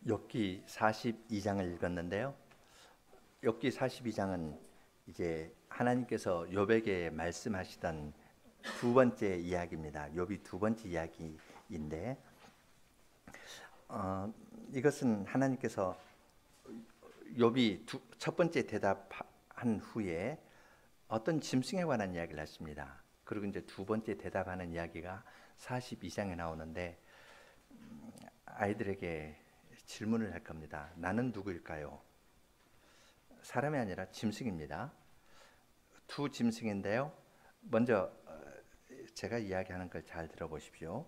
욥기 42장을 읽었는데요. 욥기 42장은 이제 하나님께서 욥에게 말씀하시던 두 번째 이야기입니다. 욥이 두 번째 이야기인데 이것은 하나님께서 욥이 첫 번째 대답한 후에 어떤 짐승에 관한 이야기를 했습니다. 그리고 이제 두 번째 대답하는 이야기가 42장에 나오는데 아이들에게 질문을 할 겁니다. 나는 누구일까요? 사람이 아니라 짐승입니다. 두 짐승인데요. 먼저 제가 이야기하는 걸 잘 들어보십시오.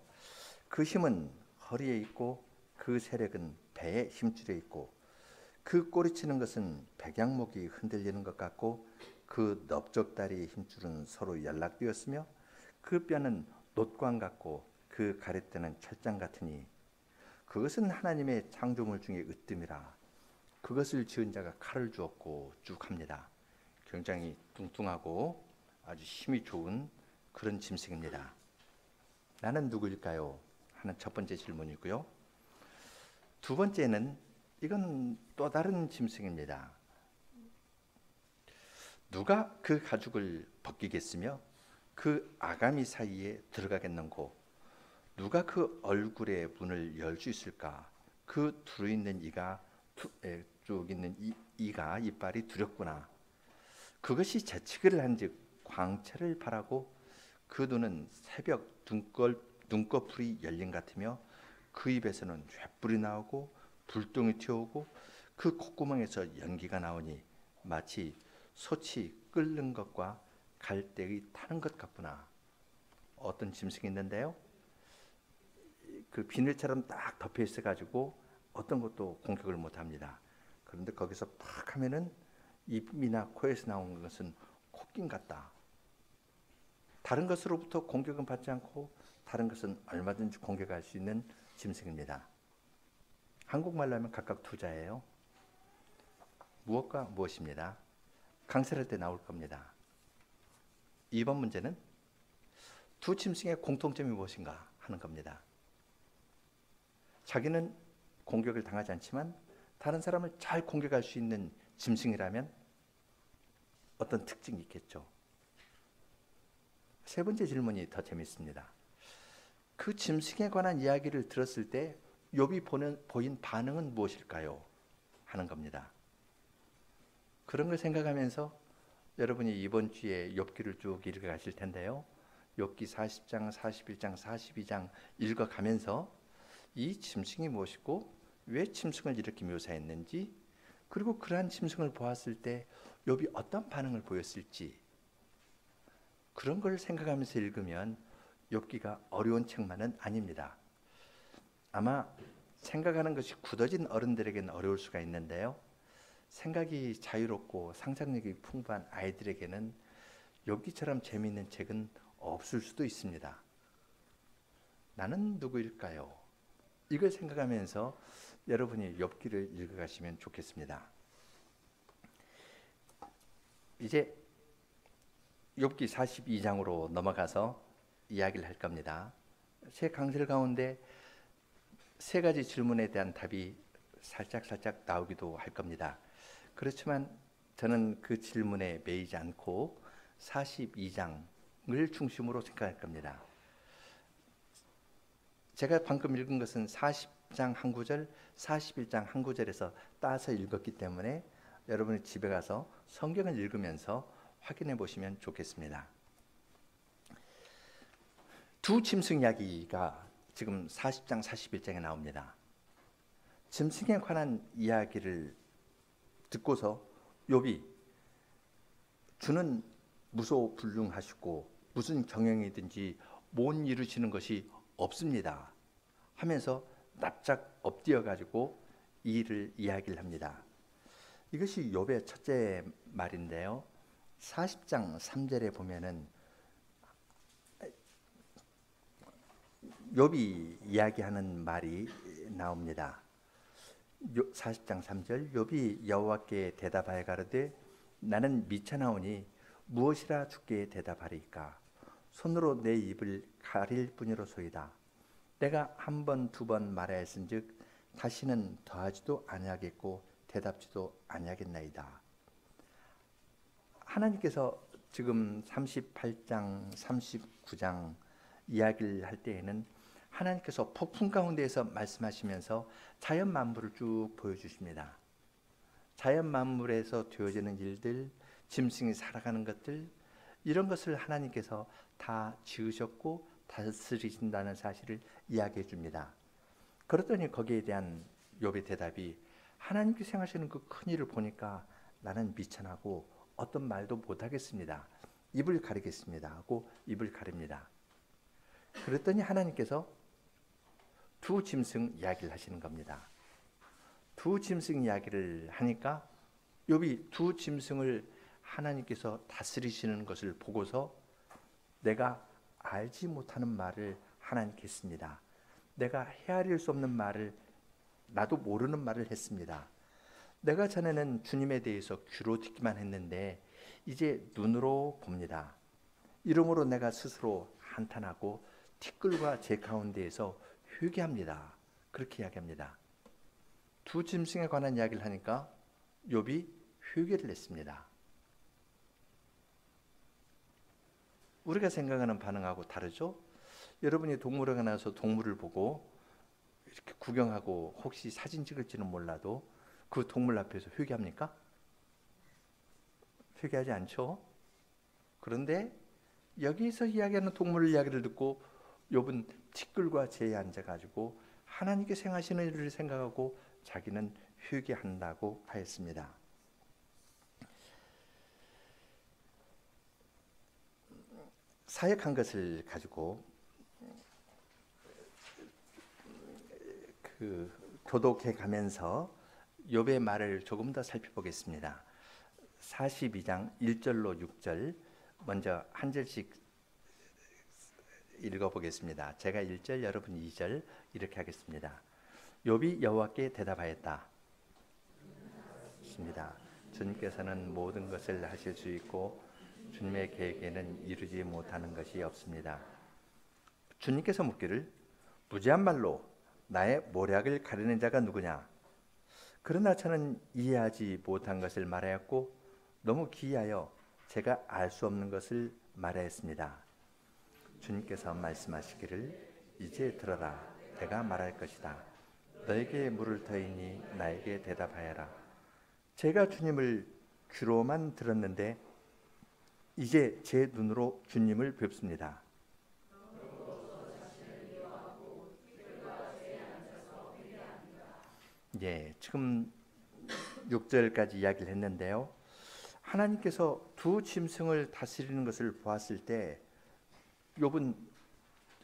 그 힘은 허리에 있고 그 세력은 배에 힘줄에 있고 그 꼬리치는 것은 백양목이 흔들리는 것 같고 그 넓적다리의 힘줄은 서로 연락되었으며 그 뼈는 놋광 같고 그 가래대는 철장 같으니 그것은 하나님의 창조물 중에 으뜸이라. 그것을 지은 자가 칼을 주었고 쭉 합니다. 굉장히 뚱뚱하고 아주 힘이 좋은 그런 짐승입니다. 나는 누구일까요? 하는 첫 번째 질문이고요. 두 번째는 이건 또 다른 짐승입니다. 누가 그 가죽을 벗기겠으며 그 아가미 사이에 들어가겠는고 누가 그 얼굴의 문을 열 수 있을까? 그 들어있는 쭉 있는 이가 이빨이 두렵구나. 그것이 재치기를 한즉 광채를 바라고 그 눈은 새벽 눈꺼풀이 열린 같으며 그 입에서는 횃불이 나오고 불똥이 튀어오고 그 콧구멍에서 연기가 나오니 마치 솥이 끓는 것과 갈대의 타는 것 같구나. 어떤 짐승이 있는데요. 그 비늘처럼 딱 덮여 있어 가지고 어떤 것도 공격을 못 합니다. 그런데 거기서 팍 하면은 입이나 코에서 나오는 것은 코낀 같다. 다른 것으로부터 공격은 받지 않고 다른 것은 얼마든지 공격할 수 있는 짐승입니다. 한국말로 하면 각각 투자예요. 무엇과 무엇입니다. 강설할 때 나올 겁니다. 2번 문제는 두 짐승의 공통점이 무엇인가 하는 겁니다. 자기는 공격을 당하지 않지만 다른 사람을 잘 공격할 수 있는 짐승이라면 어떤 특징이 있겠죠. 세 번째 질문이 더 재밌습니다. 그 짐승에 관한 이야기를 들었을 때 욥이 보인 반응은 무엇일까요? 하는 겁니다. 그런 걸 생각하면서 여러분이 이번 주에 욥기를 쭉 읽어가실 텐데요. 욥기 40장, 41장, 42장 읽어가면서 이 짐승이 무엇이고 왜 짐승을 이렇게 묘사했는지 그리고 그러한 짐승을 보았을 때 욥이 어떤 반응을 보였을지 그런 걸 생각하면서 읽으면 욥기가 어려운 책만은 아닙니다. 아마 생각하는 것이 굳어진 어른들에게는 어려울 수가 있는데요. 생각이 자유롭고 상상력이 풍부한 아이들에게는 욥기처럼 재미있는 책은 없을 수도 있습니다. 나는 누구일까요? 이걸 생각하면서 여러분이 욥기를 읽어가시면 좋겠습니다. 이제 욥기 42장으로 넘어가서 이야기를 할 겁니다. 제 강설 가운데 세 가지 질문에 대한 답이 살짝 나오기도 할 겁니다. 그렇지만 저는 그 질문에 매이지 않고 42장을 중심으로 생각할 겁니다. 제가 방금 읽은 것은 40장 한 구절, 41장 한 구절에서 따서 읽었기 때문에 여러분이 집에 가서 성경을 읽으면서 확인해 보시면 좋겠습니다. 두 짐승 이야기가 지금 40장, 41장에 나옵니다. 짐승에 관한 이야기를 듣고서 욥이 주는 무소불능하시고 무슨 경영이든지 못 이루시는 것이 없습니다 하면서 납작 엎드려 가지고 이 일을 이야기를 합니다. 이것이 욥의 첫째 말인데요. 40장 3절에 보면은 욥이 이야기하는 말이 나옵니다. 40장 3절 욥이 여호와께 대답하여 가로되 나는 미쳐나오니 무엇이라 주께 대답하리까 손으로 내 입을 가릴 뿐이로소이다. 내가 한 번 두 번 말하였은즉 다시는 더하지도 아니하겠고 대답지도 아니하겠나이다. 하나님께서 지금 38장, 39장 이야기를 할 때에는 하나님께서 폭풍 가운데에서 말씀하시면서 자연 만물을 쭉 보여주십니다. 자연 만물에서 되어지는 일들, 짐승이 살아가는 것들, 이런 것을 하나님께서 다 지으셨고 다스리신다는 사실을 이야기해 줍니다. 그랬더니 거기에 대한 욥의 대답이, 하나님께서 행하시는 그 큰 일을 보니까 나는 미천하고 어떤 말도 못하겠습니다. 입을 가리겠습니다 하고 입을 가립니다. 그랬더니 하나님께서 두 짐승 이야기를 하시는 겁니다. 두 짐승 이야기를 하니까 욥이 두 짐승을 하나님께서 다스리시는 것을 보고서 내가 알지 못하는 말을 하나님께 했습니다. 내가 헤아릴 수 없는 말을, 나도 모르는 말을 했습니다. 내가 전에는 주님에 대해서 귀로 듣기만 했는데 이제 눈으로 봅니다. 이러므로 내가 스스로 한탄하고 티끌과 제 가운데에서 회개합니다. 그렇게 이야기합니다. 두 짐승에 관한 이야기를 하니까 욥이 회개를 했습니다. 우리가 생각하는 반응하고 다르죠? 여러분이 동물원에 나가서 동물을 보고 이렇게 구경하고 혹시 사진 찍을지는 몰라도 그 동물 앞에서 회개합니까? 회개하지 않죠? 그런데 여기서 이야기하는 동물 이야기를 듣고 욥은 티끌과 재에 앉아가지고 하나님께서 행하시는 일을 생각하고 자기는 회개한다고 하였습니다. 사역한 것을 가지고 교독해 가면서 욥의 말을 조금 더 살펴보겠습니다. 42장 1절로 6절 먼저 한 절씩 읽어보겠습니다. 제가 1절, 여러분 2절 이렇게 하겠습니다. 욥이 여호와께 대답하였다. 주님께서는 모든 것을 하실 수 있고 주님의 계획에는 이루지 못하는 것이 없습니다. 주님께서 묻기를 무지한 말로 나의 모략을 가리는 자가 누구냐? 그러나 저는 이해하지 못한 것을 말하였고 너무 기이하여 제가 알 수 없는 것을 말하였습니다. 주님께서 말씀하시기를 이제 들어라. 내가 말할 것이다. 너에게 물을 터이니 나에게 대답하여라. 제가 주님을 귀로만 들었는데 이제 제 눈으로 주님을 뵙습니다. 예, 지금 6절까지 이야기를 했는데요. 하나님께서 두 짐승을 다스리는 것을 보았을 때 욥은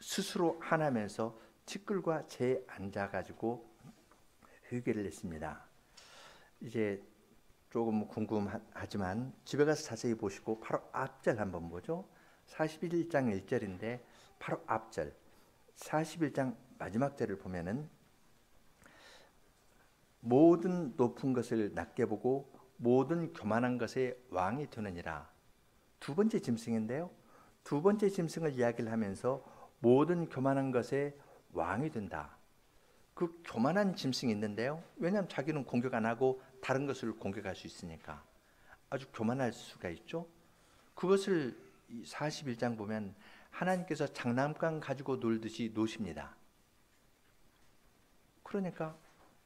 스스로 화나면서 티끌과 재에 앉아가지고 회개를 했습니다. 이제 조금 궁금하지만 집에 가서 자세히 보시고 바로 앞절 한번 보죠. 41장 1절인데 바로 앞절 41장 마지막 절을 보면은 모든 높은 것을 낮게 보고 모든 교만한 것의 왕이 되느니라. 두 번째 짐승인데요. 두 번째 짐승을 이야기를 하면서 모든 교만한 것의 왕이 된다. 그 교만한 짐승이 있는데요. 왜냐하면 자기는 공격 안 하고 다른 것을 공격할 수 있으니까 아주 교만할 수가 있죠. 그것을 41장 보면 하나님께서 장난감 가지고 놀듯이 노십니다. 그러니까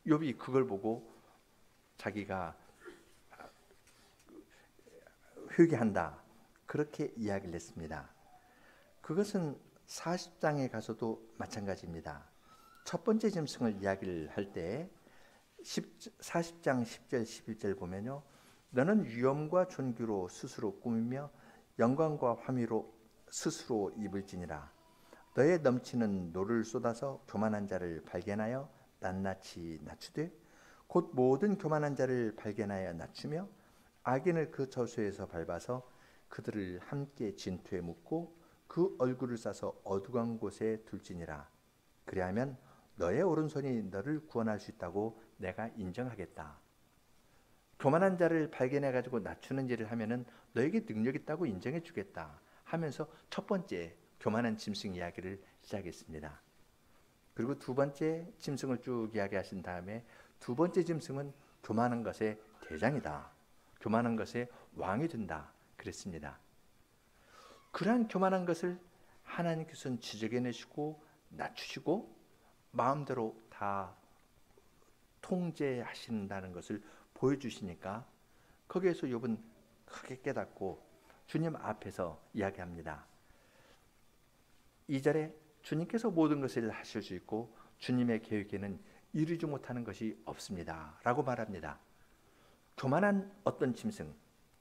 욥이 그걸 보고 자기가 회개한다. 그렇게 이야기를 했습니다. 그것은 40장에 가서도 마찬가지입니다. 첫 번째 짐승을 이야기를 할 때 40장 10절 11절 보면요. 너는 위엄과 존귀로 스스로 꾸미며 영광과 화미로 스스로 입을지니라. 너의 넘치는 노를 쏟아서 교만한 자를 발견하여 낱낱이 낮추되 곧 모든 교만한 자를 발견하여 낮추며 악인을 그 저수에서 밟아서 그들을 함께 진토에 묻고 그 얼굴을 싸서 어두운 곳에 둘지니라. 그리하면 너의 오른손이 너를 구원할 수 있다고 내가 인정하겠다. 교만한 자를 발견해 가지고 낮추는 일을 하면은 너에게 능력 있다고 인정해 주겠다 하면서 첫 번째 교만한 짐승 이야기를 시작했습니다. 그리고 두 번째 짐승을 쭉 이야기하신 다음에 두 번째 짐승은 교만한 것의 대장이다. 교만한 것의 왕이 된다. 그랬습니다. 그러한 교만한 것을 하나님께서는 지적해내시고 낮추시고 마음대로 다 통제하신다는 것을 보여주시니까 거기에서 욥은 크게 깨닫고 주님 앞에서 이야기합니다. 2절에 주님께서 모든 것을 하실 수 있고 주님의 계획에는 이루지 못하는 것이 없습니다 라고 말합니다. 교만한 어떤 짐승,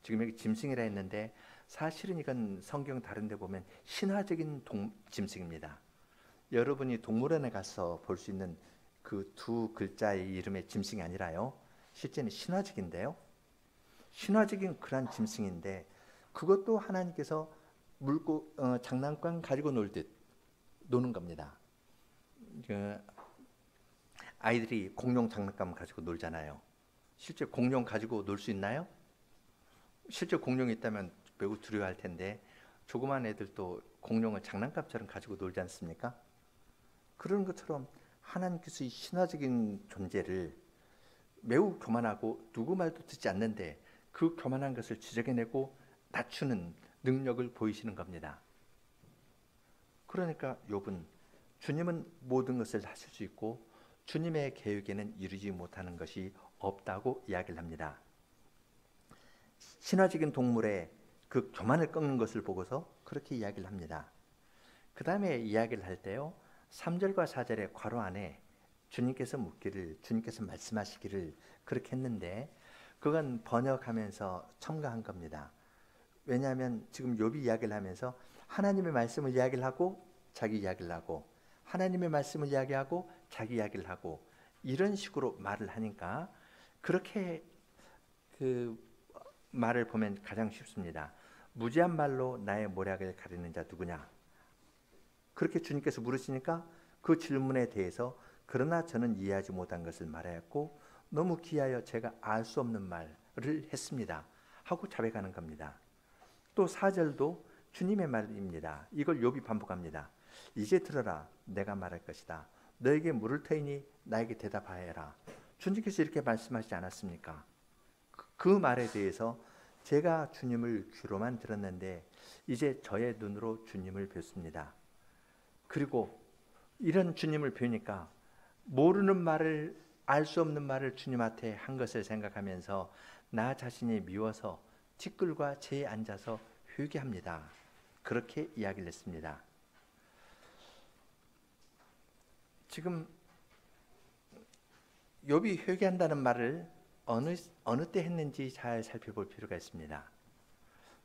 지금 여기 짐승이라 했는데 사실은 이건 성경 다른 데 보면 신화적인 짐승입니다. 여러분이 동물원에 가서 볼 수 있는 그 두 글자의 이름의 짐승이 아니라요, 실제는 신화적인데요, 신화적인 그런 짐승인데 그것도 하나님께서 장난감 가지고 놀듯 노는 겁니다. 아이들이 공룡 장난감 가지고 놀잖아요. 실제 공룡 가지고 놀 수 있나요? 실제 공룡이 있다면 매우 두려워할 텐데 조그만 애들도 공룡을 장난감처럼 가지고 놀지 않습니까? 그런 것처럼 하나님께서 이 신화적인 존재를 매우 교만하고 누구 말도 듣지 않는데 그 교만한 것을 지적해내고 낮추는 능력을 보이시는 겁니다. 그러니까 욥은 주님은 모든 것을 하실 수 있고 주님의 계획에는 이루지 못하는 것이 없다고 이야기를 합니다. 신화적인 동물의 그 교만을 꺾는 것을 보고서 그렇게 이야기를 합니다. 그 다음에 이야기를 할 때요, 3절과 4절의 괄호 안에 주님께서 주님께서 말씀하시기를 그렇게 했는데 그건 번역하면서 첨가한 겁니다. 왜냐하면 지금 욥이 이야기를 하면서 하나님의 말씀을 이야기를 하고 자기 이야기를 하고 하나님의 말씀을 이야기하고 자기 이야기를 하고 이런 식으로 말을 하니까 그렇게 그 말을 보면 가장 쉽습니다. 무지한 말로 나의 모략을 가리는 자 누구냐? 그렇게 주님께서 물으시니까 그 질문에 대해서 그러나 저는 이해하지 못한 것을 말하였고 너무 귀하여 제가 알 수 없는 말을 했습니다 하고 자백하는 겁니다. 또 4절도 주님의 말입니다. 이걸 욥이 반복합니다. 이제 들어라, 내가 말할 것이다. 너에게 물을 터이니 나에게 대답하여라. 주님께서 이렇게 말씀하시지 않았습니까? 그 말에 대해서 제가 주님을 귀로만 들었는데 이제 저의 눈으로 주님을 뵙습니다. 그리고 이런 주님을 뵈니까 모르는 말을, 알 수 없는 말을 주님한테 한 것을 생각하면서 나 자신이 미워서 티끌과 재에 앉아서 회개합니다. 그렇게 이야기를 했습니다. 지금 욥이 회개한다는 말을 어느 때 했는지 잘 살펴볼 필요가 있습니다.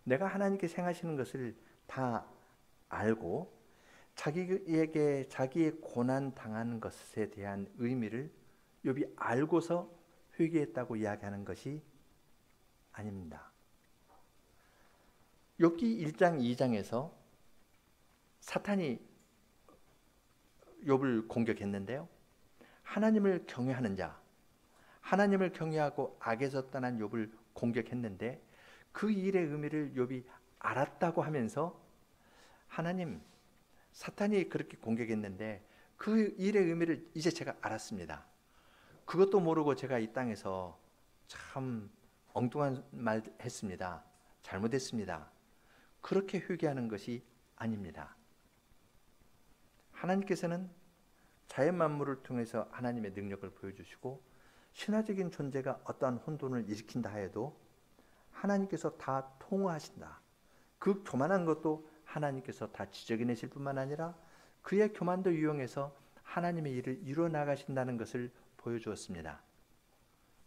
내가 하나님께 행하시는 것을 다 알고 자기에게 자기의 고난 당하는 것에 대한 의미를 욥이 알고서 회개했다고 이야기하는 것이 아닙니다. 욥기 1장 2장에서 사탄이 욥을 공격했는데요, 하나님을 경외하는 자, 하나님을 경외하고 악에서 떠난 욥을 공격했는데 그 일의 의미를 욥이 알았다고 하면서 하나님, 사탄이 그렇게 공격했는데 그 일의 의미를 이제 제가 알았습니다. 그것도 모르고 제가 이 땅에서 참 엉뚱한 말 했습니다. 잘못했습니다. 그렇게 회개하는 것이 아닙니다. 하나님께서는 자연 만물을 통해서 하나님의 능력을 보여주시고 신화적인 존재가 어떠한 혼돈을 일으킨다 해도 하나님께서 다 통화하신다. 그 교만한 것도 하나님께서 다 지적해내실 뿐만 아니라 그의 교만도 이용해서 하나님의 일을 이루어 나가신다는 것을 보여주었습니다.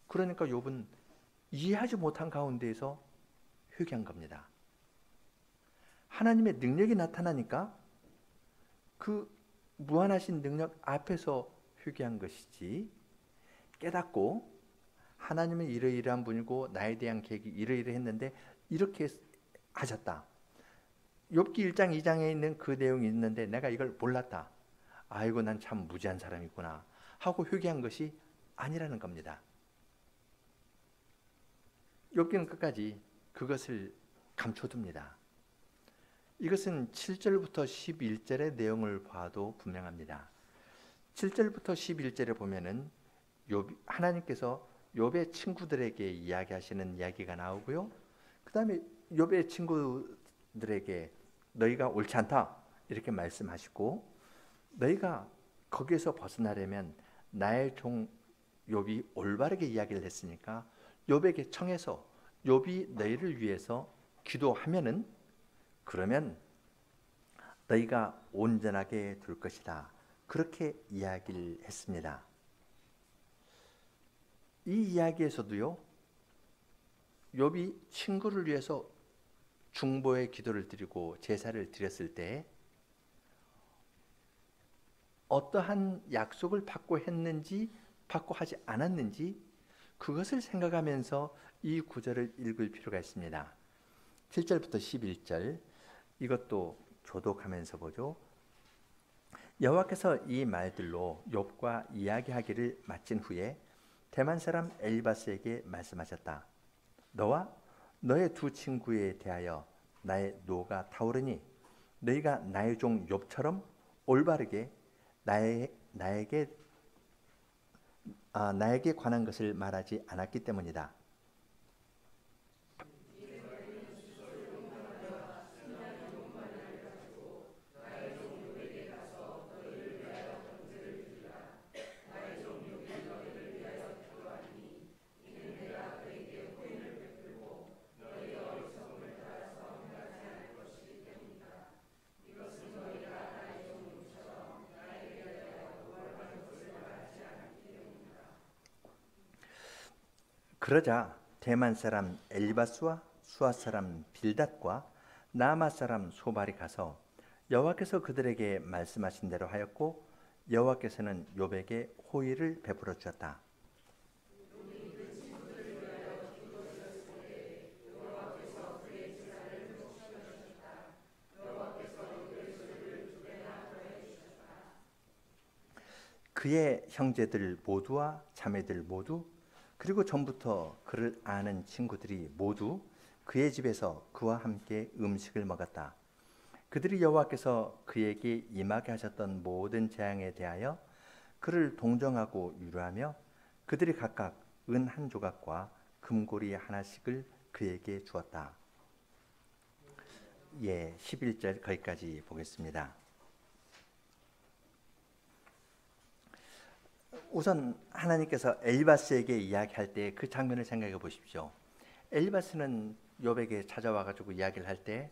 그러니까 욥은 이해하지 못한 가운데에서 회개한 겁니다. 하나님의 능력이 나타나니까 그 무한하신 능력 앞에서 회개한 것이지, 깨닫고 하나님은 이러이러한 분이고 나에 대한 계획이 이러이러했는데 이렇게 하셨다. 욥기 1장 2장에 있는 그 내용이 있는데 내가 이걸 몰랐다. 아이고 난 참 무지한 사람이구나 하고 회개한 것이 아니라는 겁니다. 욥기는 끝까지 그것을 감춰둡니다. 이것은 7절부터 11절의 내용을 봐도 분명합니다. 7절부터 11절에 보면은 하나님께서 욥의 친구들에게 이야기하시는 이야기가 나오고요. 그 다음에 욥의 친구들에게 너희가 옳지 않다 이렇게 말씀하시고, 너희가 거기에서 벗어나려면 나의 종 욥이 올바르게 이야기를 했으니까 욥에게 청해서 욥이 너희를 위해서 기도하면은 그러면 너희가 온전하게 될 것이다. 그렇게 이야기를 했습니다. 이 이야기에서도요, 욥이 친구를 위해서 중보의 기도를 드리고 제사를 드렸을 때 어떠한 약속을 받고 했는지 받고 하지 않았는지 그것을 생각하면서 이 구절을 읽을 필요가 있습니다. 7절부터 11절 이것도 교독하면서 보죠. 여호와께서 이 말들로 욥과 이야기하기를 마친 후에 대만 사람 엘리바스에게 말씀하셨다. 너와 너의 두 친구에 대하여 나의 노가 타오르니 너희가 나의 종 욥처럼 올바르게 나에게 관한 것을 말하지 않았기 때문이다. 그러자 대만 사람 엘리바스와 수아 사람 빌닷과 나아마 사람 소발이 가서 여호와께서 그들에게 말씀하신 대로 하였고 여호와께서는 욥에게 호의를 베풀어 주었다. 그의 형제들 모두와 자매들 모두 그리고 전부터 그를 아는 친구들이 모두 그의 집에서 그와 함께 음식을 먹었다. 그들이 여호와께서 그에게 임하게 하셨던 모든 재앙에 대하여 그를 동정하고 위로하며 그들이 각각 은 한 조각과 금고리 하나씩을 그에게 주었다. 11절 거기까지 보겠습니다. 우선 하나님께서 엘리바스에게 이야기할 때 그 장면을 생각해 보십시오. 엘리바스는 욥에게 찾아와 가지고 이야기를 할 때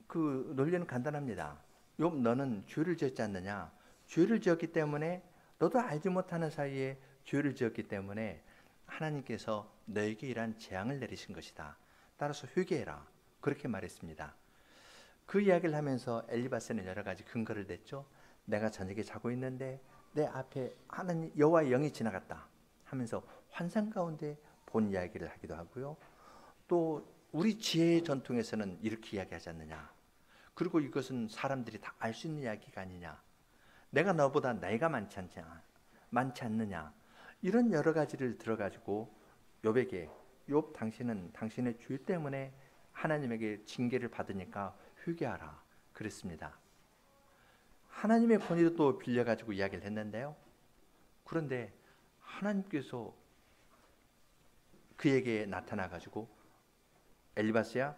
그 논리는 간단합니다. 욥 너는 죄를 지었지 않느냐? 죄를 지었기 때문에 너도 알지 못하는 사이에 죄를 지었기 때문에 하나님께서 너에게 이러한 재앙을 내리신 것이다. 따라서 회개해라. 그렇게 말했습니다. 그 이야기를 하면서 엘리바스는 여러 가지 근거를 댔죠. 내가 저녁에 자고 있는데 내 앞에 하나님 여호와의 영이 지나갔다 하면서 환상 가운데 본 이야기를 하기도 하고요. 또 우리 지혜의 전통에서는 이렇게 이야기하지 않느냐. 그리고 이것은 사람들이 다 알 수 있는 이야기가 아니냐. 내가 너보다 나이가 많지 않느냐. 이런 여러 가지를 들어가지고 욥에게 욥 당신은 당신의 죄 때문에 하나님에게 징계를 받으니까 회개하라 그랬습니다. 하나님의 권위도 또 빌려가지고 이야기를 했는데요. 그런데 하나님께서 그에게 나타나가지고 엘리바스야,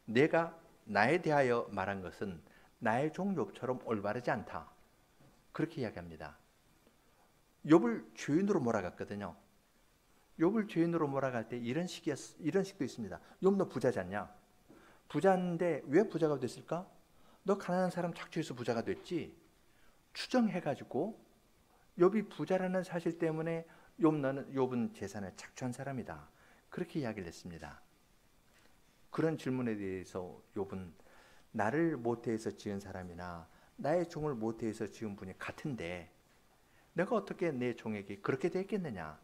내가 나에 대하여 말한 것은 나의 종 욥처럼 올바르지 않다. 그렇게 이야기합니다. 욥을 죄인으로 몰아갔거든요. 욥을 죄인으로 몰아갈 때 이런 식도 있습니다. 욥 너 부자지 않냐? 부자인데 왜 부자가 됐을까? 너 가난한 사람 착취해서 부자가 됐지. 추정해가지고 욥이 부자라는 사실 때문에 욥은 재산을 착취한 사람이다. 그렇게 이야기를 했습니다. 그런 질문에 대해서 욥은 나를 모태에서 지은 사람이나 나의 종을 모태에서 지은 분이 같은데 내가 어떻게 내 종에게 그렇게 됐겠느냐.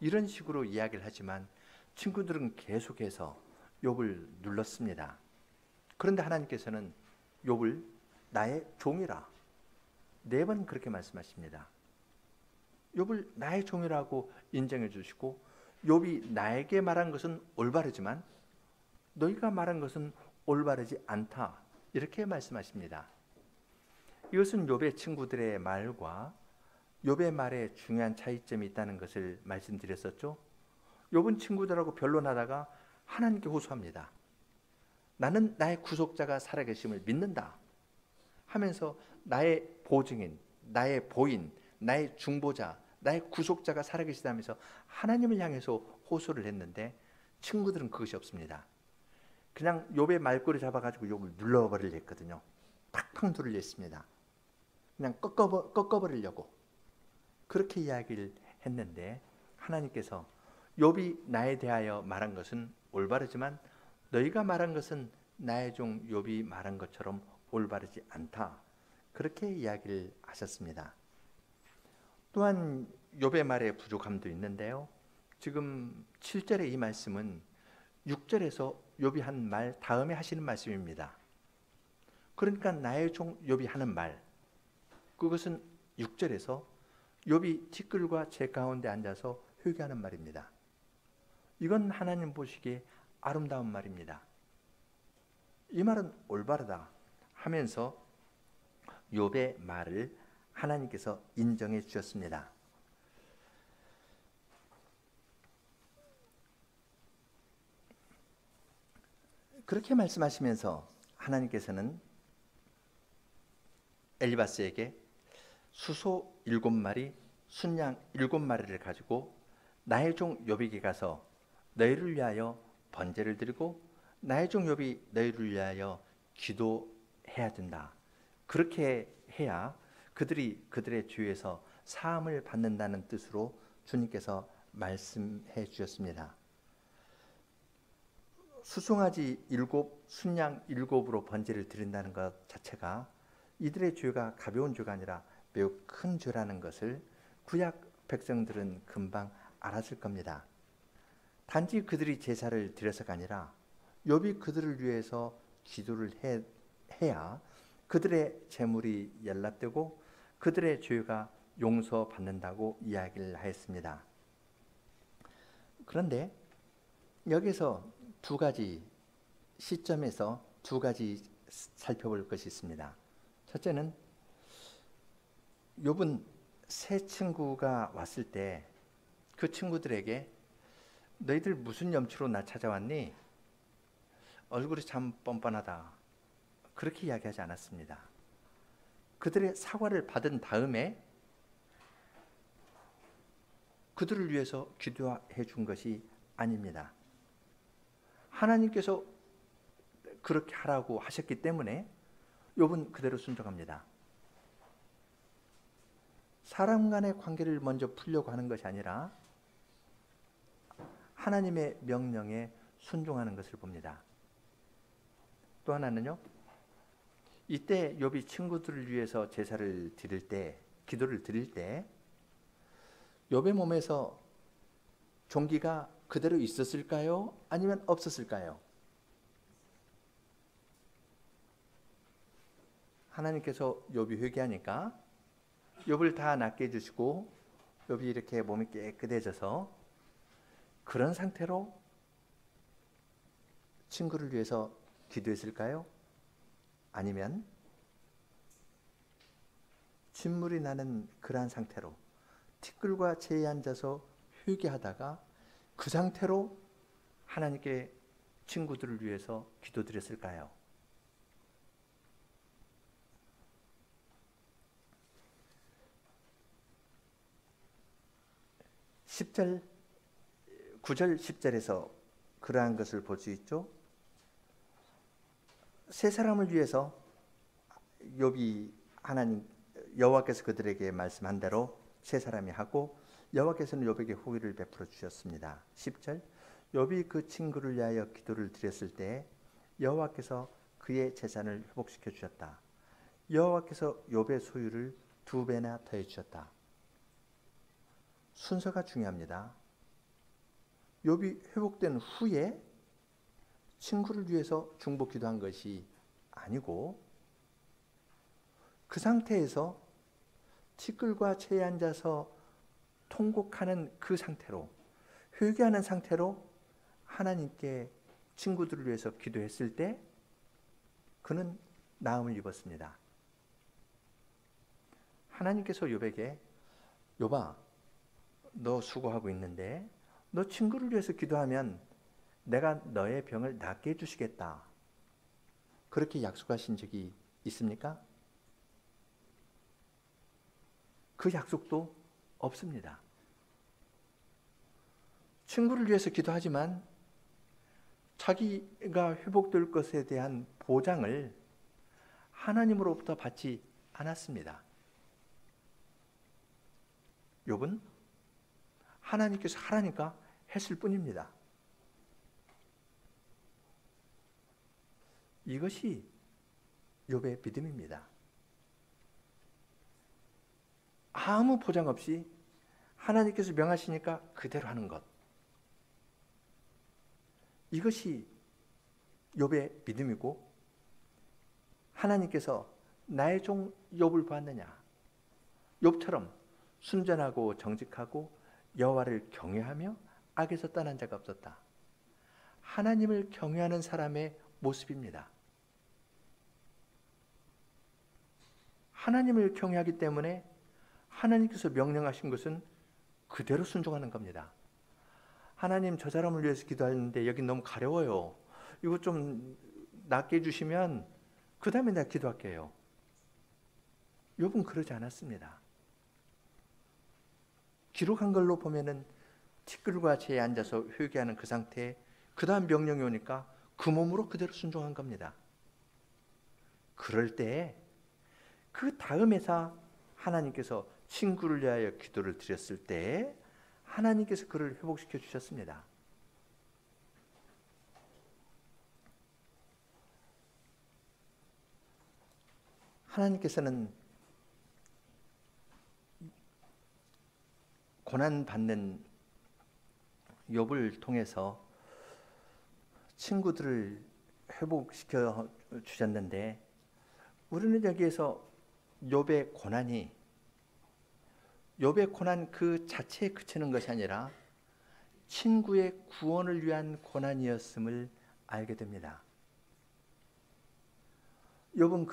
이런 식으로 이야기를 하지만 친구들은 계속해서 욥을 눌렀습니다. 그런데 하나님께서는 욥을 나의 종이라 4번 그렇게 말씀하십니다. 욥을 나의 종이라고 인정해 주시고 욥이 나에게 말한 것은 올바르지만 너희가 말한 것은 올바르지 않다. 이렇게 말씀하십니다. 이것은 욥의 친구들의 말과 욥의 말에 중요한 차이점이 있다는 것을 말씀드렸었죠. 욥은 친구들하고 변론하다가 하나님께 호소합니다. 나는 나의 구속자가 살아계심을 믿는다 하면서 나의 보증인, 나의 보인, 나의 중보자, 나의 구속자가 살아계시다면서 하나님을 향해서 호소를 했는데 친구들은 그것이 없습니다. 그냥 욥의 말꼬리 잡아가지고 욥을 눌러버리려 했거든요. 팍팍 누르려 했습니다. 그냥 꺾어버리려고 그렇게 이야기를 했는데 하나님께서 욥이 나에 대하여 말한 것은 올바르지만 너희가 말한 것은 나의 종 욥이 말한 것처럼 올바르지 않다. 그렇게 이야기를 하셨습니다. 또한 욥의 말에 부족함도 있는데요. 지금 7절의 이 말씀은 6절에서 욥이 한 말 다음에 하시는 말씀입니다. 그러니까 나의 종 욥이 하는 말, 그것은 6절에서 욥이 티끌과 재 가운데 앉아서 회개하는 말입니다. 이건 하나님 보시기에 아름다운 말입니다. 이 말은 올바르다 하면서 욥의 말을 하나님께서 인정해 주셨습니다. 그렇게 말씀하시면서 하나님께서는 엘리바스에게 수소 7마리, 순양 7마리를 가지고 나의 종 욥에게 가서 너희를 위하여 번제를 드리고 나의 종 욥이 너희를 위하여 기도해야 된다. 그렇게 해야 그들이 그들의 죄에서 사함을 받는다는 뜻으로 주님께서 말씀해 주셨습니다. 수송아지 7, 순양 7으로 번제를 드린다는 것 자체가 이들의 죄가 가벼운 죄가 아니라 매우 큰 죄라는 것을 구약 백성들은 금방 알았을 겁니다. 단지 그들이 제사를 드려서가 아니라 욥이 그들을 위해서 기도를 해야 그들의 재물이 연락되고 그들의 죄가 용서받는다고 이야기를 하였습니다. 그런데 여기서 두 가지 시점에서 두 가지 살펴볼 것이 있습니다. 첫째는 욥은 새 친구가 왔을 때 그 친구들에게 너희들 무슨 염치로 나 찾아왔니? 얼굴이 참 뻔뻔하다. 그렇게 이야기하지 않았습니다. 그들의 사과를 받은 다음에 그들을 위해서 기도해 준 것이 아닙니다. 하나님께서 그렇게 하라고 하셨기 때문에 욥은 그대로 순종합니다. 사람 간의 관계를 먼저 풀려고 하는 것이 아니라 하나님의 명령에 순종하는 것을 봅니다. 또 하나는요. 이때 욥이 친구들을 위해서 제사를 드릴 때, 기도를 드릴 때 욥의 몸에서 종기가 그대로 있었을까요? 아니면 없었을까요? 하나님께서 욥이 회개하니까 욥을 다 낫게 해주시고 욥이 이렇게 몸이 깨끗해져서 그런 상태로 친구를 위해서 기도했을까요? 아니면 진물이 나는 그러한 상태로 티끌과 재에 앉아서 회개하다가 그 상태로 하나님께 친구들을 위해서 기도드렸을까요? 10절, 9절, 10절에서 그러한 것을 볼 수 있죠. 세 사람을 위해서 욥이 하나님 여호와께서 그들에게 말씀한 대로 세 사람이 하고 여호와께서는 욥에게 후기를 베풀어 주셨습니다. 10절 욥이 그 친구를 위하여 기도를 드렸을 때 여호와께서 그의 재산을 회복시켜 주셨다. 여호와께서 욥의 소유를 2배나 더해 주셨다. 순서가 중요합니다. 욥이 회복된 후에 친구를 위해서 중보 기도한 것이 아니고 그 상태에서 티끌과 재에 앉아서 통곡하는 그 상태로 회개하는 상태로 하나님께 친구들을 위해서 기도했을 때 그는 나음을 입었습니다. 하나님께서 욥에게 욥아, 너 수고하고 있는데 너 친구를 위해서 기도하면 내가 너의 병을 낫게 해주시겠다. 그렇게 약속하신 적이 있습니까? 그 약속도 없습니다. 친구를 위해서 기도하지만 자기가 회복될 것에 대한 보장을 하나님으로부터 받지 않았습니다. 욥은 하나님께서 하라니까 했을 뿐입니다. 이것이 욥의 믿음입니다. 아무 보장 없이 하나님께서 명하시니까 그대로 하는 것. 이것이 욥의 믿음이고, 하나님께서 나의 종 욥을 보았느냐? 욥처럼 순전하고 정직하고 여호와를 경외하며 악에서 떠난 자가 없었다. 하나님을 경외하는 사람의 모습입니다. 하나님을 경외하기 때문에 하나님께서 명령하신 것은 그대로 순종하는 겁니다. 하나님, 저 사람을 위해서 기도하는데 여기 너무 가려워요. 이거 좀 낫게 해주시면 그 다음에 내가 기도할게요. 욥은 그러지 않았습니다. 기록한 걸로 보면은 티끌과 재에 앉아서 회개하는 그 상태에 그 다음 명령이 오니까 그 몸으로 그대로 순종한 겁니다. 그럴 때 그 다음에서 하나님께서 친구를 위하여 기도를 드렸을 때 하나님께서 그를 회복시켜 주셨습니다. 하나님께서는 고난받는 욥을 통해서 친구들을 회복시켜 주셨는데, 우리는 여기에서 욥의 고난 그 자체에 그치는 것이 아니라 친구의 구원을 위한 고난이었음을 알게 됩니다. 욥은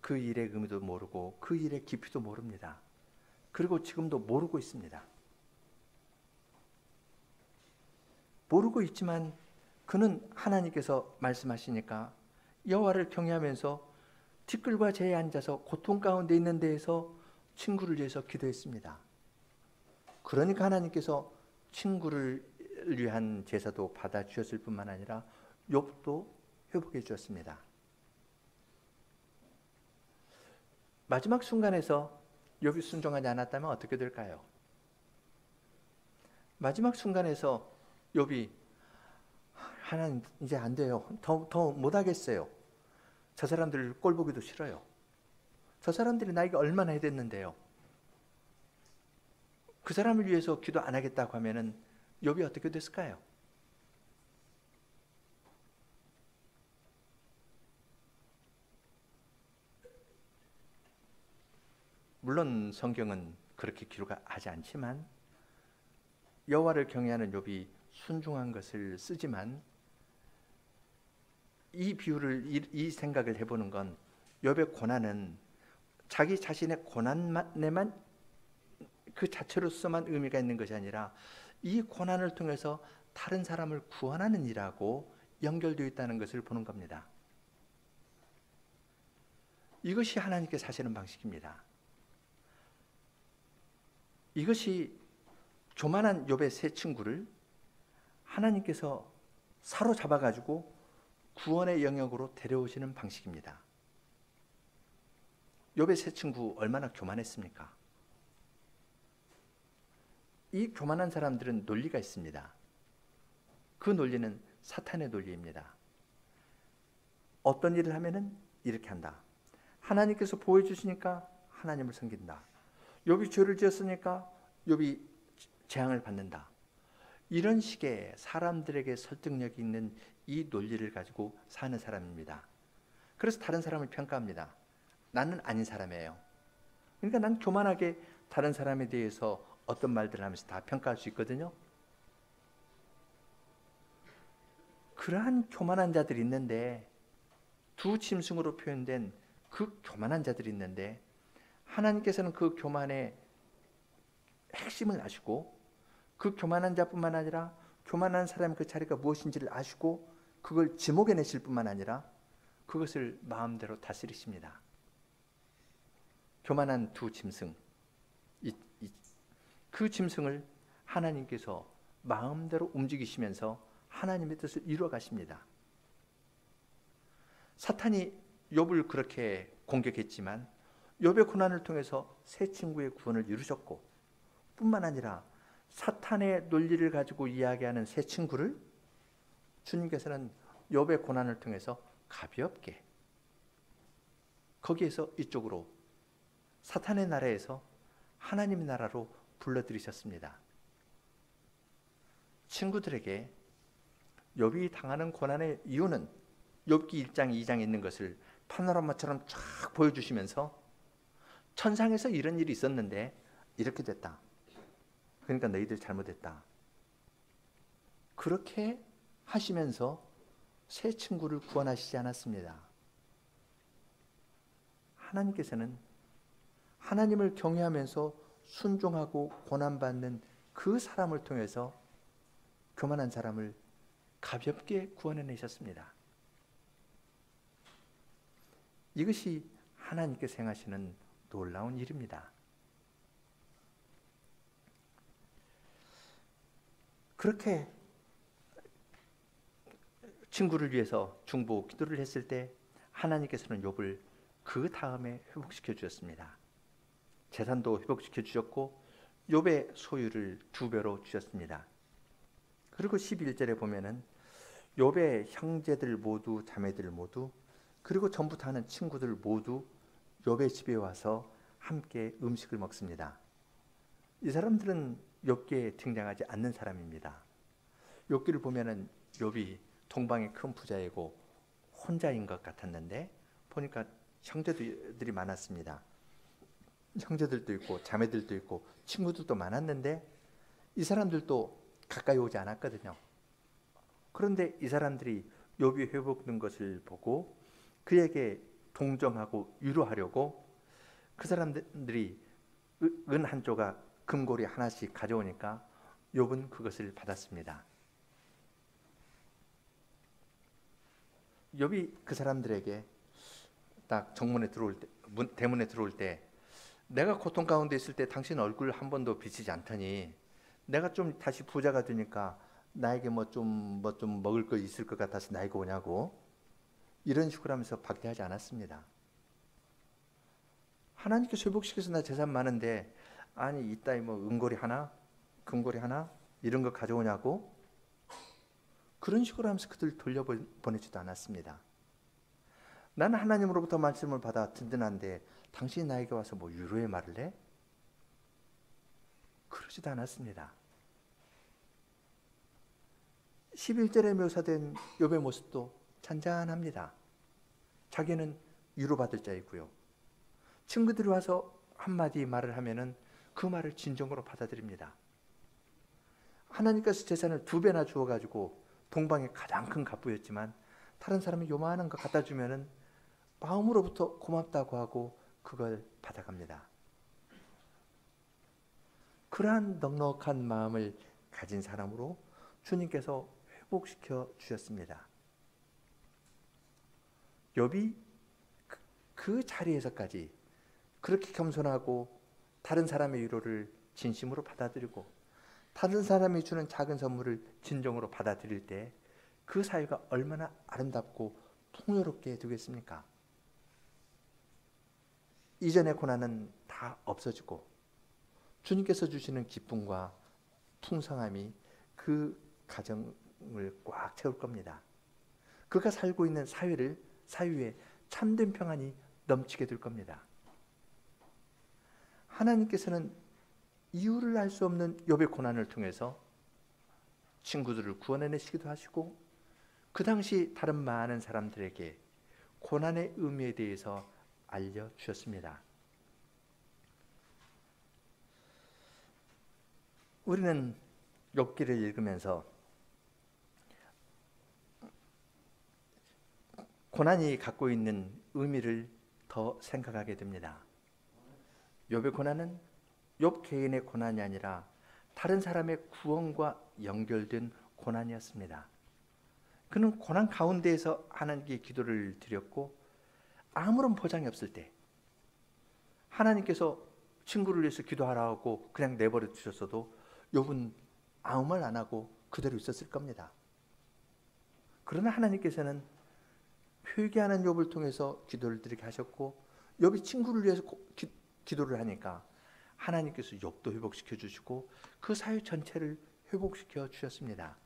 그 일의 의미도 모르고 그 일의 깊이도 모릅니다. 그리고 지금도 모르고 있습니다. 모르고 있지만 그는 하나님께서 말씀하시니까 여호와를 경외하면서 티끌과 재에 앉아서 고통 가운데 있는 데에서 친구를 위해서 기도했습니다. 그러니까 하나님께서 친구를 위한 제사도 받아주셨을 뿐만 아니라 욥도 회복해 주었습니다. 마지막 순간에서 욥이 순종하지 않았다면 어떻게 될까요? 마지막 순간에서 욥이 하나님 이제 안 돼요. 더 못하겠어요. 저 사람들 꼴 보기도 싫어요. 저 사람들이 나에게 얼마나 해댔는데요. 그 사람을 위해서 기도 안 하겠다고 하면은 욥이 어떻게 됐을까요? 물론 성경은 그렇게 기록하지 않지만 여호와를 경외하는 욥이 순종한 것을 쓰지만, 이 비유를 이 생각을 해보는 건 욥의 고난은 자기 자신의 고난에만 그 자체로서만 의미가 있는 것이 아니라 이 고난을 통해서 다른 사람을 구원하는 일하고 연결되어 있다는 것을 보는 겁니다. 이것이 하나님께서 하시는 방식입니다. 이것이 교만한 욥의 세 친구를 하나님께서 사로잡아가지고 구원의 영역으로 데려오시는 방식입니다. 욥의 세 친구 얼마나 교만했습니까? 이 교만한 사람들은 논리가 있습니다. 그 논리는 사탄의 논리입니다. 어떤 일을 하면은 이렇게 한다. 하나님께서 보호해 주시니까 하나님을 섬긴다. 욥이 죄를 지었으니까 욥이 재앙을 받는다. 이런 식의 사람들에게 설득력이 있는 이 논리를 가지고 사는 사람입니다. 그래서 다른 사람을 평가합니다. 나는 아닌 사람이에요. 그러니까 난 교만하게 다른 사람에 대해서 어떤 말들을 하면서 다 평가할 수 있거든요. 그러한 교만한 자들이 있는데, 두 짐승으로 표현된 그 교만한 자들이 있는데, 하나님께서는 그 교만에 핵심을 아시고 그 교만한 자뿐만 아니라 교만한 사람의 그 자리가 무엇인지를 아시고 그걸 지목해내실 뿐만 아니라 그것을 마음대로 다스리십니다. 교만한 두 짐승, 그 짐승을 하나님께서 마음대로 움직이시면서 하나님의 뜻을 이루어 가십니다. 사탄이 욥을 그렇게 공격했지만 욥의 고난을 통해서 세 친구의 구원을 이루셨고, 뿐만 아니라 사탄의 논리를 가지고 이야기하는 세 친구를 주님께서는 욥의 고난을 통해서 가볍게, 거기에서 이쪽으로 사탄의 나라에서 하나님의 나라로 불러들이셨습니다. 친구들에게 욥이 당하는 고난의 이유는 욥기 1장 2장에 있는 것을 파노라마처럼 쫙 보여주시면서 천상에서 이런 일이 있었는데 이렇게 됐다. 그러니까 너희들 잘못했다. 그렇게 하시면서 세 친구를 구원하시지 않았습니다. 하나님께서는 하나님을 경외하면서 순종하고 고난받는 그 사람을 통해서 교만한 사람을 가볍게 구원해내셨습니다. 이것이 하나님께서 행하시는 놀라운 일입니다. 그렇게 친구를 위해서 중보 기도를 했을 때 하나님께서는 욥을 그 다음에 회복시켜 주셨습니다. 재산도 회복시켜 주셨고 욥의 소유를 2배로 주셨습니다. 그리고 11절에 보면은 욥의 형제들 모두, 자매들 모두, 그리고 전부 다 아는 친구들 모두 욥의 집에 와서 함께 음식을 먹습니다. 이 사람들은 욥기에 등장하지 않는 사람입니다. 욥기를 보면은 욥이 동방의 큰 부자이고 혼자인 것 같았는데 보니까 형제들이 많았습니다. 형제들도 있고 자매들도 있고 친구들도 많았는데 이 사람들도 가까이 오지 않았거든요. 그런데 이 사람들이 욥이 회복된 것을 보고 그에게 동정하고 위로하려고 그 사람들이 은 한 조각, 금고리 하나씩 가져오니까 욥은 그것을 받았습니다. 욥이 그 사람들에게 딱 정문에 들어올 때, 대문에 들어올 때 내가 고통 가운데 있을 때 당신 얼굴 한 번도 비치지 않더니 내가 좀 다시 부자가 되니까 나에게 뭐 좀 먹을 거 있을 것 같아서 나에게 오냐고 이런 식으로 하면서 박대하지 않았습니다. 하나님께서 회복시켜서 나 재산 많은데 아니 이따위 뭐 은고리 하나 금고리 하나 이런 거 가져오냐고 그런 식으로 하면서 그들 돌려보내지도 않았습니다. 나는 하나님으로부터 말씀을 받아 든든한데 당신이 나에게 와서 뭐 위로의 말을 해? 그러지도 않았습니다. 11절에 묘사된 욥의 모습도 잔잔합니다. 자기는 위로받을 자이고요. 친구들이 와서 한마디 말을 하면은 그 말을 진정으로 받아들입니다. 하나님께서 재산을 2배나 주어가지고 동방의 가장 큰 갑부였지만 다른 사람이 요만한 거 갖다 주면은 마음으로부터 고맙다고 하고 그걸 받아갑니다. 그러한 넉넉한 마음을 가진 사람으로 주님께서 회복시켜 주셨습니다. 욥이 그 자리에서까지 그렇게 겸손하고 다른 사람의 위로를 진심으로 받아들이고 다른 사람이 주는 작은 선물을 진정으로 받아들일 때 그 사이가 얼마나 아름답고 풍요롭게 되겠습니까? 이전의 고난은 다 없어지고 주님께서 주시는 기쁨과 풍성함이 그 가정을 꽉 채울 겁니다. 그가 살고 있는 사유에 참된 평안이 넘치게 될 겁니다. 하나님께서는 이유를 알 수 없는 욥의 고난을 통해서 친구들을 구원해내시기도 하시고 그 당시 다른 많은 사람들에게 고난의 의미에 대해서 알려주셨습니다. 우리는 욥기를 읽으면서 고난이 갖고 있는 의미를 더 생각하게 됩니다. 욥의 고난은 욥 개인의 고난이 아니라 다른 사람의 구원과 연결된 고난이었습니다. 그는 고난 가운데에서 하나님께 기도를 드렸고 아무런 보장이 없을 때 하나님께서 친구를 위해서 기도하라고 그냥 내버려 두셨어도 욥은 아무 말 안 하고 그대로 있었을 겁니다. 그러나 하나님께서는 회개하는 욥을 통해서 기도를 드리게 하셨고 욥이 친구를 위해서 기도를 하니까 하나님께서 욥도 회복시켜 주시고 그 사회 전체를 회복시켜 주셨습니다.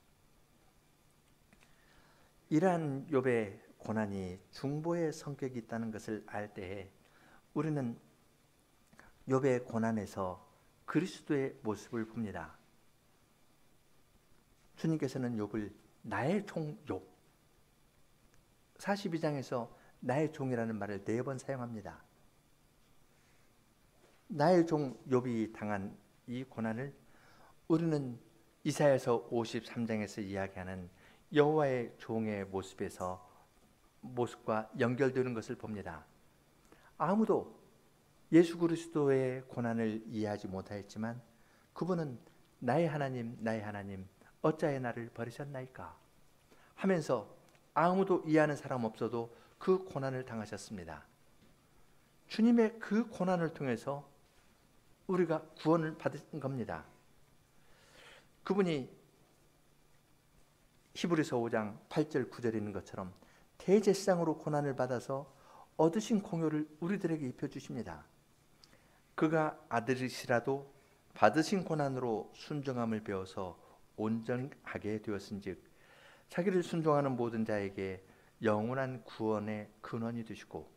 이러한 욥의 고난이 중보의 성격이 있다는 것을 알 때에 우리는 욥의 고난에서 그리스도의 모습을 봅니다. 주님께서는 욥을 나의 종 욥, 42장에서 나의 종이라는 말을 4번 사용합니다. 나의 종 욥이 당한 이 고난을 우리는 이사야서 53장에서 이야기하는 여호와의 종의 모습과 연결되는 것을 봅니다. 아무도 예수 그리스도의 고난을 이해하지 못하였지만 그분은 나의 하나님 어찌하여 나를 버리셨나이까 하면서 아무도 이해하는 사람 없어도 그 고난을 당하셨습니다. 주님의 그 고난을 통해서 우리가 구원을 받은 겁니다. 그분이 히브리서 5장 8절 9절에 있는 것처럼 대제사장으로 고난을 받아서 얻으신 공효를 우리들에게 입혀주십니다. 그가 아들이시라도 받으신 고난으로 순종함을 배워서 온전하게 되었은즉 자기를 순종하는 모든 자에게 영원한 구원의 근원이 되시고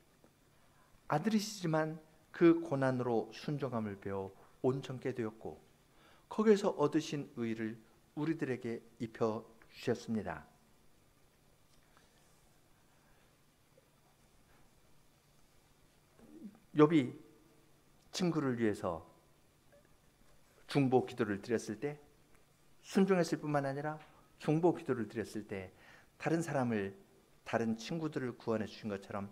아들이시지만 그 고난으로 순종함을 배워 온전케 되었고 거기에서 얻으신 의를 우리들에게 입혀 주셨습니다. 욥이 친구를 위해서 중보 기도를 드렸을 때 순종했을 뿐만 아니라 중보 기도를 드렸을 때 다른 친구들을 구원해 주신 것처럼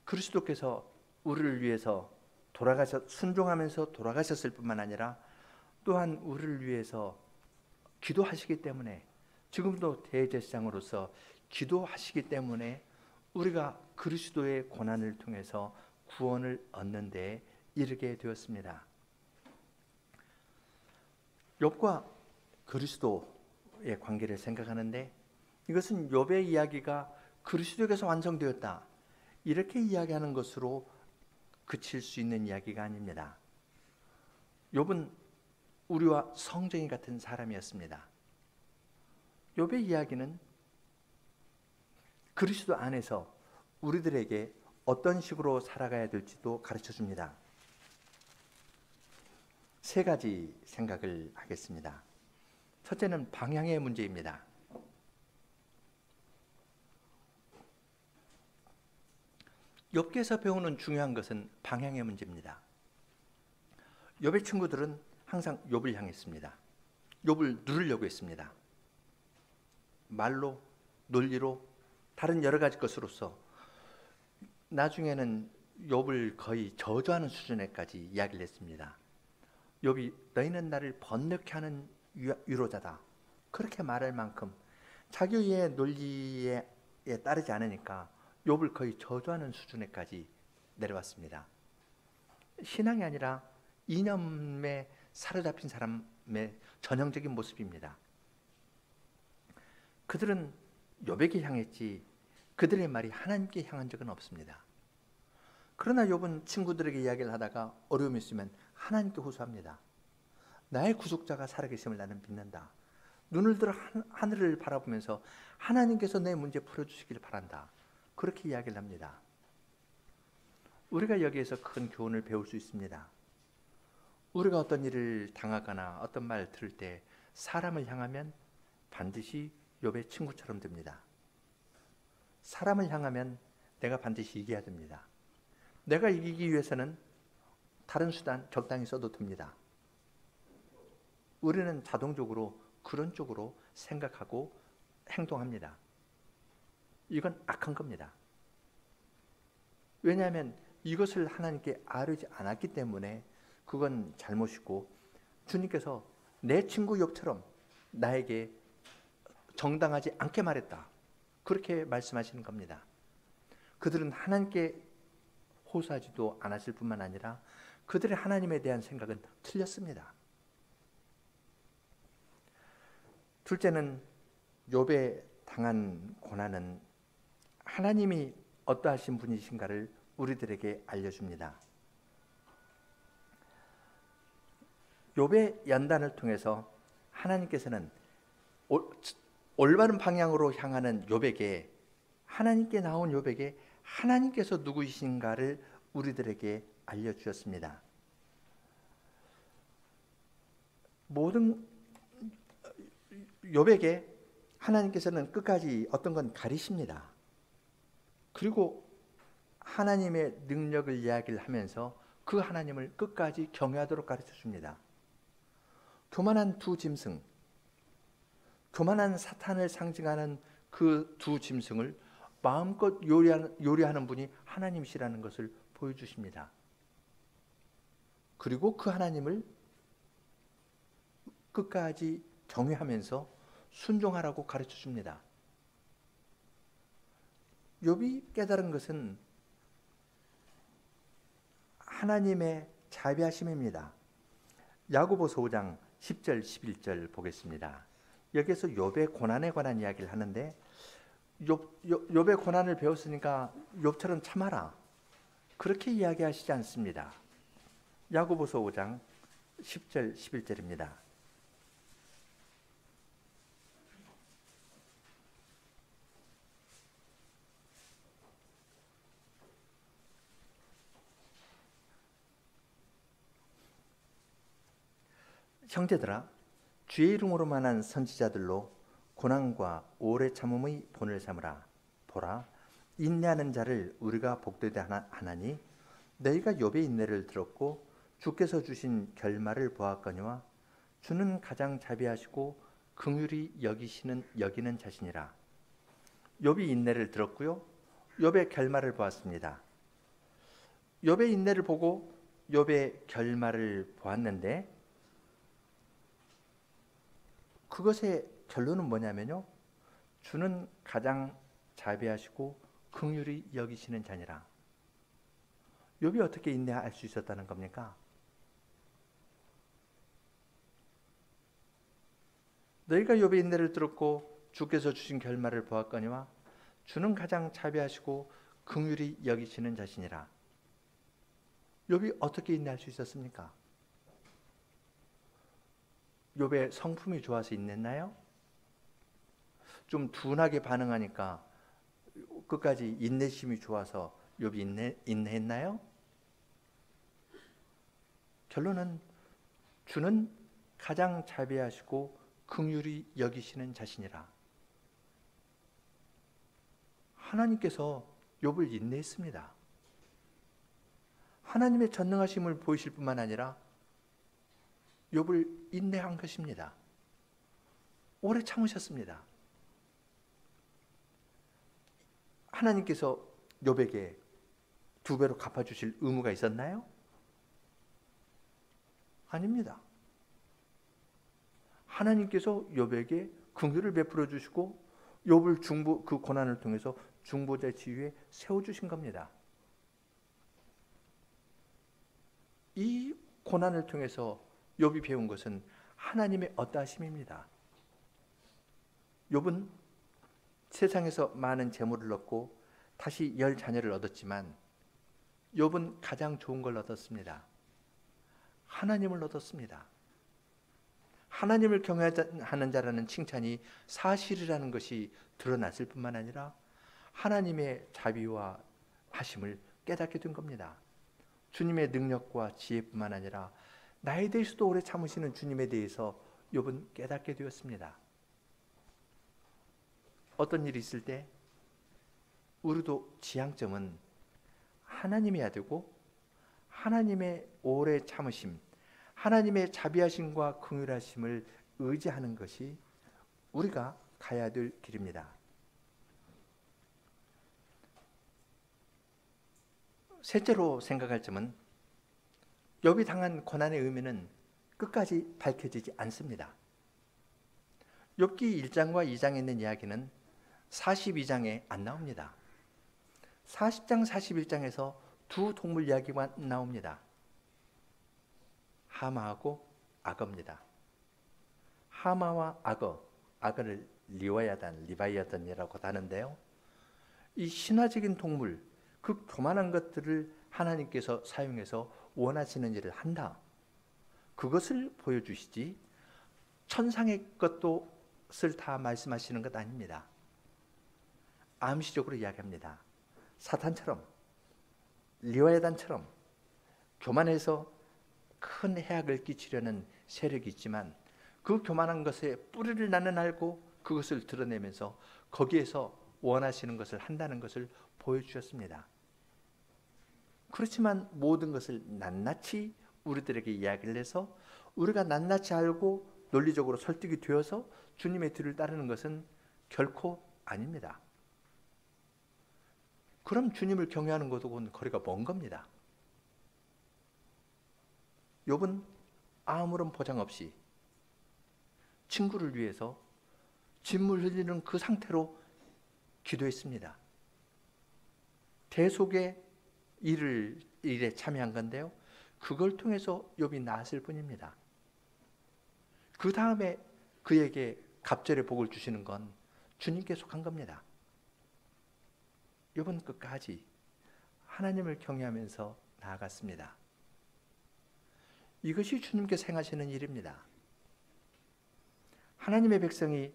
그리스도께서 우리를 위해서 순종하면서 돌아가셨을 뿐만 아니라 또한 우리를 위해서 기도하시기 때문에 지금도 대제사장으로서 기도하시기 때문에 우리가 그리스도의 고난을 통해서 구원을 얻는 데 이르게 되었습니다. 욥과 그리스도의 관계를 생각하는데 이것은 욥의 이야기가 그리스도에게서 완성되었다 이렇게 이야기하는 것으로 그칠 수 있는 이야기가 아닙니다. 욥은 우리와 성정이 같은 사람이었습니다. 욥의 이야기는 그리스도 안에서 우리들에게 어떤 식으로 살아가야 될지도 가르쳐 줍니다. 3가지 생각을 하겠습니다. 첫째는 방향의 문제입니다. 욥기에서 배우는 중요한 것은 방향의 문제입니다. 욥의 친구들은 항상 욥을 향했습니다. 욥을 누르려고 했습니다. 말로, 논리로, 다른 여러 가지 것으로서 나중에는 욥을 거의 저주하는 수준에까지 이야기를 했습니다. 욥이 너희는 나를 번뇌케 하는 위로자다 그렇게 말할 만큼 자기의 논리에 따르지 않으니까 욥을 거의 저주하는 수준에까지 내려왔습니다. 신앙이 아니라 이념에 사로잡힌 사람의 전형적인 모습입니다. 그들은 욥에게 향했지 그들의 말이 하나님께 향한 적은 없습니다. 그러나 욥은 친구들에게 이야기를 하다가 어려움이 있으면 하나님께 호소합니다. 나의 구속자가 살아계심을 나는 믿는다. 눈을 들어 하늘을 바라보면서 하나님께서 내 문제 풀어주시기를 바란다. 그렇게 이야기를 합니다. 우리가 여기에서 큰 교훈을 배울 수 있습니다. 우리가 어떤 일을 당하거나 어떤 말을 들을 때 사람을 향하면 반드시 욥의 친구처럼 됩니다. 사람을 향하면 내가 반드시 이겨야 됩니다. 내가 이기기 위해서는 다른 수단 적당히 써도 됩니다. 우리는 자동적으로 그런 쪽으로 생각하고 행동합니다. 이건 악한 겁니다. 왜냐하면 이것을 하나님께 아뢰지 않았기 때문에 그건 잘못이고 주님께서 내 친구 욥처럼 나에게 정당하지 않게 말했다. 그렇게 말씀하시는 겁니다. 그들은 하나님께 호소하지도 않았을 뿐만 아니라 그들의 하나님에 대한 생각은 틀렸습니다. 둘째는 욥에 당한 고난은 하나님이 어떠하신 분이신가를 우리들에게 알려줍니다. 욥의 연단을 통해서 하나님께서는 올바른 방향으로 향하는 욥에게, 하나님께 나온 욥에게 하나님께서 누구이신가를 우리들에게 알려주셨습니다. 모든 욥에게 하나님께서는 끝까지 어떤 건 가리십니다. 그리고 하나님의 능력을 이야기를 하면서 그 하나님을 끝까지 경외하도록 가르쳐 줍니다. 교만한 두 짐승, 교만한 사탄을 상징하는 그 두 짐승을 마음껏 요리하는 분이 하나님이시라는 것을 보여주십니다. 그리고 그 하나님을 끝까지 경외하면서 순종하라고 가르쳐 줍니다. 욥이 깨달은 것은 하나님의 자비하심입니다. 야고보서 5장 10절 11절 보겠습니다. 여기에서 욥의 고난에 관한 이야기를 하는데 욥의 고난을 배웠으니까 욥처럼 참아라, 그렇게 이야기하시지 않습니다. 야고보서 5장 10절 11절입니다. 형제들아, 주의 이름으로 만한 선지자들로 고난과 오래 참음의 본을 삼으라. 보라, 인내하는 자를 우리가 복되게 하나니 너희가 욥의 인내를 들었고 주께서 주신 결말을 보았거니와 주는 가장 자비하시고 긍휼히 여기는 자신이라. 욥이 인내를 들었고요, 욥의 결말을 보았습니다. 욥의 인내를 보고 욥의 결말을 보았는데 그것의 결론은 뭐냐면요, 주는 가장 자비하시고 긍휼히 여기시는 자니라. 욥이 어떻게 인내할 수 있었다는 겁니까? 너희가 욥의 인내를 들었고 주께서 주신 결말을 보았거니와 주는 가장 자비하시고 긍휼히 여기시는 자신이라. 욥이 어떻게 인내할 수 있었습니까? 욥의 성품이 좋아서 인내했나요? 좀 둔하게 반응하니까 끝까지 인내심이 좋아서 욥이 인내했나요? 결론은 주는 가장 자비하시고 긍휼히 여기시는 자신이라. 하나님께서 욥을 인내했습니다. 하나님의 전능하심을 보이실 뿐만 아니라 욥을 인내한 것입니다. 오래 참으셨습니다. 하나님께서 욥에게 2배로 갚아주실 의무가 있었나요? 아닙니다. 하나님께서 욥에게 긍휼을 베풀어 주시고 욥을 그 고난을 통해서 중보자 지위에 세워주신 겁니다. 이 고난을 통해서 욥이 배운 것은 하나님의 어떠하심입니다. 욥은 세상에서 많은 재물을 얻고 다시 10자녀를 얻었지만 욥은 가장 좋은 걸 얻었습니다. 하나님을 얻었습니다. 하나님을 경외하는 자라는 칭찬이 사실이라는 것이 드러났을 뿐만 아니라 하나님의 자비와 하심을 깨닫게 된 겁니다. 주님의 능력과 지혜뿐만 아니라 나에 대해서도 오래 참으시는 주님에 대해서 욥은 깨닫게 되었습니다. 어떤 일이 있을 때 우리도 지향점은 하나님이어야 되고 하나님의 오래 참으심, 하나님의 자비하심과 긍휼하심을 의지하는 것이 우리가 가야 될 길입니다. 셋째로 생각할 점은 욥이 당한 고난의 의미는 끝까지 밝혀지지 않습니다. 욥기 1장과 2장에 있는 이야기는 42장에 안 나옵니다. 40장, 41장에서 두 동물 이야기가 나옵니다. 하마하고 악어입니다. 하마와 악어, 악어를 리바이아단이라고 하는데요. 이 신화적인 동물, 그 교만한 것들을 하나님께서 사용해서 원하시는 일을 한다. 그것을 보여주시지 천상의 것을 다 말씀하시는 것 아닙니다. 암시적으로 이야기합니다. 사탄처럼, 리바이아단처럼 교만해서 큰 해악을 끼치려는 세력이 있지만 그 교만한 것에 뿌리를 나는 알고 그것을 드러내면서 거기에서 원하시는 것을 한다는 것을 보여주셨습니다. 그렇지만 모든 것을 낱낱이 우리들에게 이야기를 해서 우리가 낱낱이 알고 논리적으로 설득이 되어서 주님의 뒤를 따르는 것은 결코 아닙니다. 그럼 주님을 경외하는 것하고는 거리가 먼 겁니다. 욥은 아무런 보장 없이 친구를 위해서 진물 흘리는 그 상태로 기도했습니다. 대속의 일에 참여한 건데요. 그걸 통해서 욥이 나았을 뿐입니다. 그 다음에 그에게 갑절의 복을 주시는 건 주님께 속한 겁니다. 욥은 끝까지 하나님을 경외하면서 나아갔습니다. 이것이 주님께서 행하시는 일입니다. 하나님의 백성이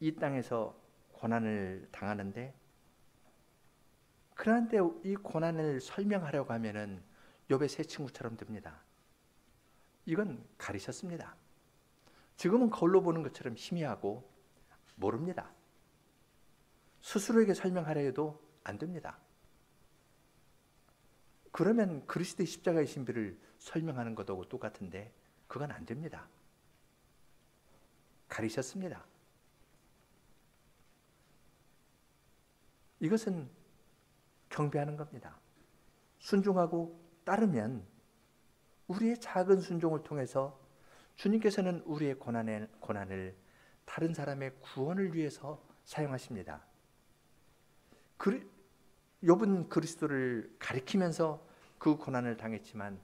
이 땅에서 고난을 당하는데 그런데 이 고난을 설명하려고 하면은 욥의 세 친구처럼 됩니다. 이건 가리셨습니다. 지금은 거울로 보는 것처럼 희미하고 모릅니다. 스스로에게 설명하려 해도 안 됩니다. 그러면 그리스도의 십자가의 신비를 설명하는 것하고 똑같은데 그건 안 됩니다. 가리셨습니다. 이것은 경배하는 겁니다. 순종하고 따르면 우리의 작은 순종을 통해서 주님께서는 우리의 고난을 다른 사람의 구원을 위해서 사용하십니다. 욥은 그리스도를 가리키면서 그 고난을 당했지만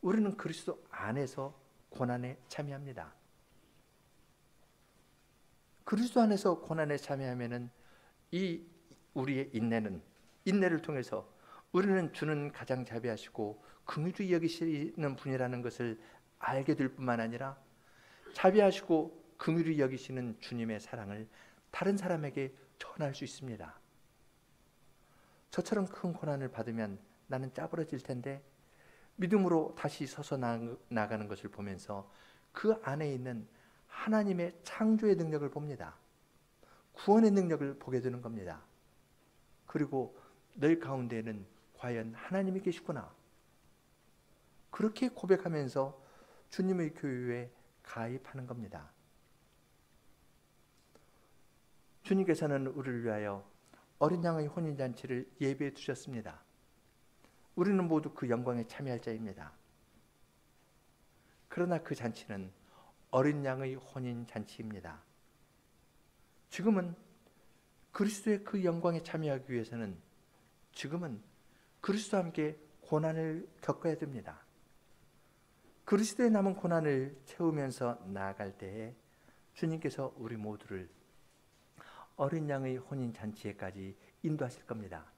우리는 그리스도 안에서 고난에 참여합니다. 그리스도 안에서 고난에 참여하면은 이 우리의 인내를 통해서 우리는 주는 가장 자비하시고 긍휼히 여기시는 분이라는 것을 알게 될 뿐만 아니라 자비하시고 긍휼히 여기시는 주님의 사랑을 다른 사람에게 전할 수 있습니다. 저처럼 큰 고난을 받으면 나는 짜부러질 텐데 믿음으로 다시 서서 나가는 것을 보면서 그 안에 있는 하나님의 창조의 능력을 봅니다. 구원의 능력을 보게 되는 겁니다. 그리고 늘 가운데에는 과연 하나님이 계시구나. 그렇게 고백하면서 주님의 교회에 가입하는 겁니다. 주님께서는 우리를 위하여 어린 양의 혼인잔치를 예비해 두셨습니다. 우리는 모두 그 영광에 참여할 자입니다. 그러나 그 잔치는 어린 양의 혼인잔치입니다. 지금은 그리스도의 그 영광에 참여하기 위해서는 지금은 그리스도와 함께 고난을 겪어야 됩니다. 그리스도의 남은 고난을 채우면서 나아갈 때에 주님께서 우리 모두를 어린 양의 혼인잔치에까지 인도하실 겁니다.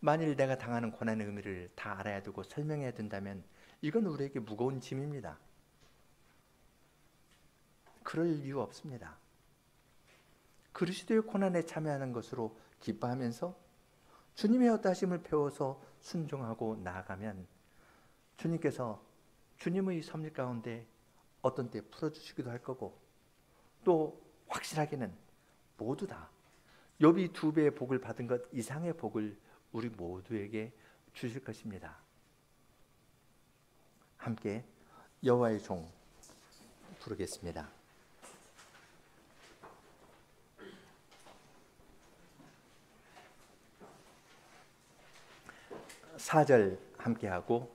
만일 내가 당하는 고난의 의미를 다 알아야 되고 설명해야 된다면 이건 우리에게 무거운 짐입니다. 그럴 이유 없습니다. 그리스도의 고난에 참여하는 것으로 기뻐하면서 주님의 어떠하심을 배워서 순종하고 나아가면 주님께서 주님의 섭리 가운데 어떤 때 풀어주시기도 할 거고 또 확실하게는 모두 다 욥이 2배의 복을 받은 것 이상의 복을 우리 모두에게 주실 것입니다. 함께 여호와의 종 부르겠습니다. 4절 함께하고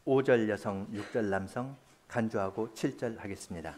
5절 여성, 6절 남성 간주하고 7절 하겠습니다.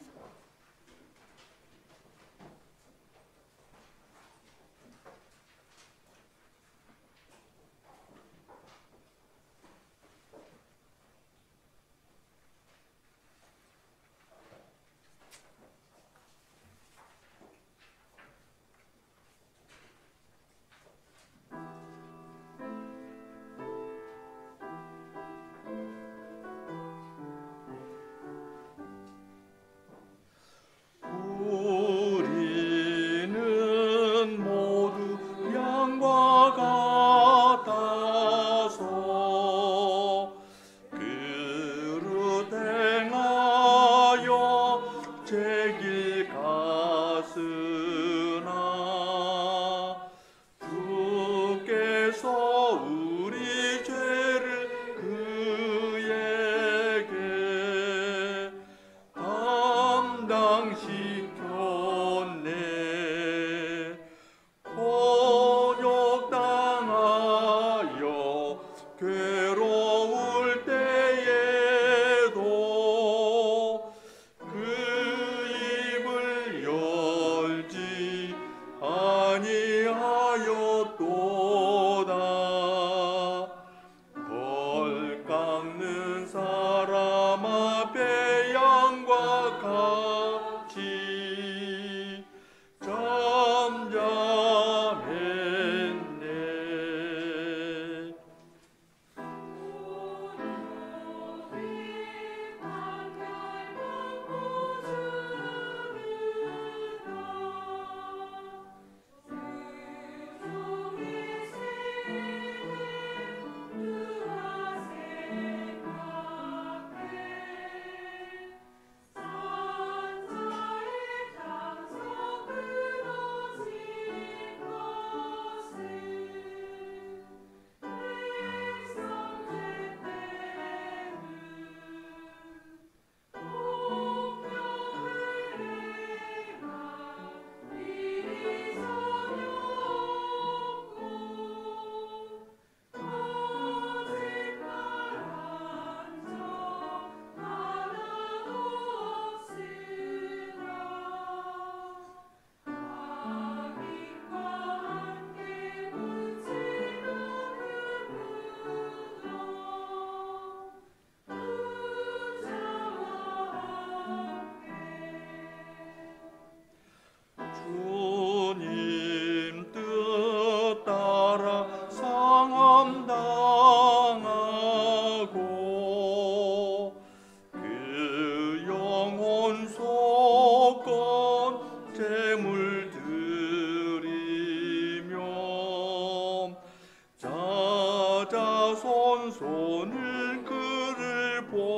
손을 그를 보리라.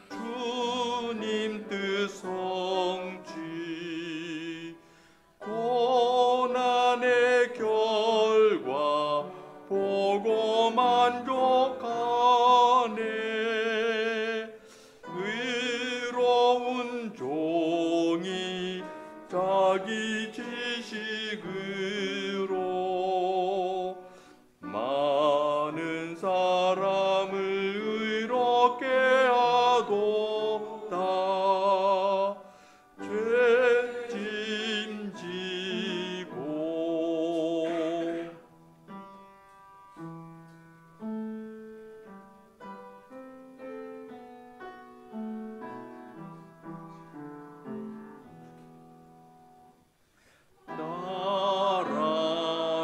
주님 뜻 성취 고난의 결과 보고 만족하네. 의로운 종이 자기 지식으로 많은 사람을 의롭게 하도다. 죄 짐지고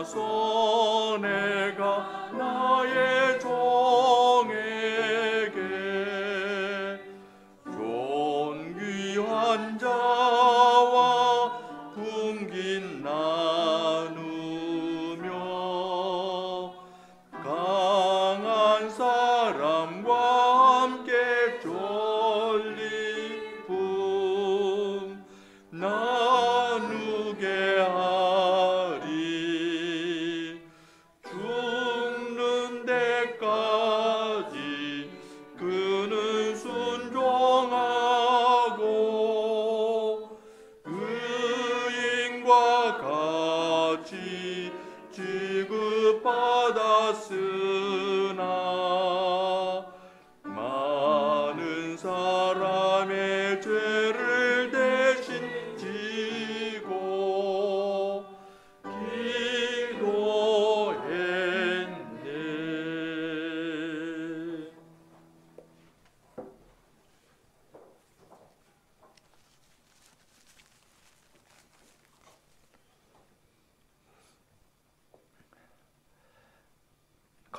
나라서 내가 나의 종에게 존귀한 자와 풍긴 나누며 강한 사람과 함께 전리품 나누게 하리. 죽는 데까지 그는 순종하고 의인과 같이 취급받았으니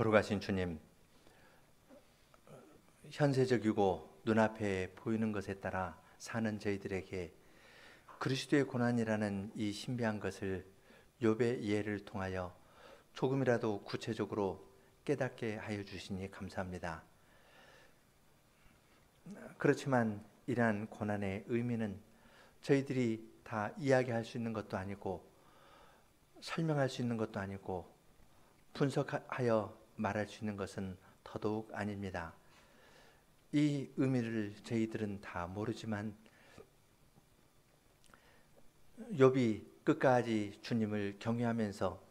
걸어가신 주님, 현세적이고 눈앞에 보이는 것에 따라 사는 저희들에게 그리스도의 고난이라는 이 신비한 것을 욥의 예를 통하여 조금이라도 구체적으로 깨닫게 하여 주시니 감사합니다. 그렇지만 이러한 고난의 의미는 저희들이 다 이야기할 수 있는 것도 아니고 설명할 수 있는 것도 아니고 분석하여 말할 수 있는 것은 더더욱 아닙니다. 이 의미를 저희들은 다 모르지만 욥이 끝까지 주님을 경외하면서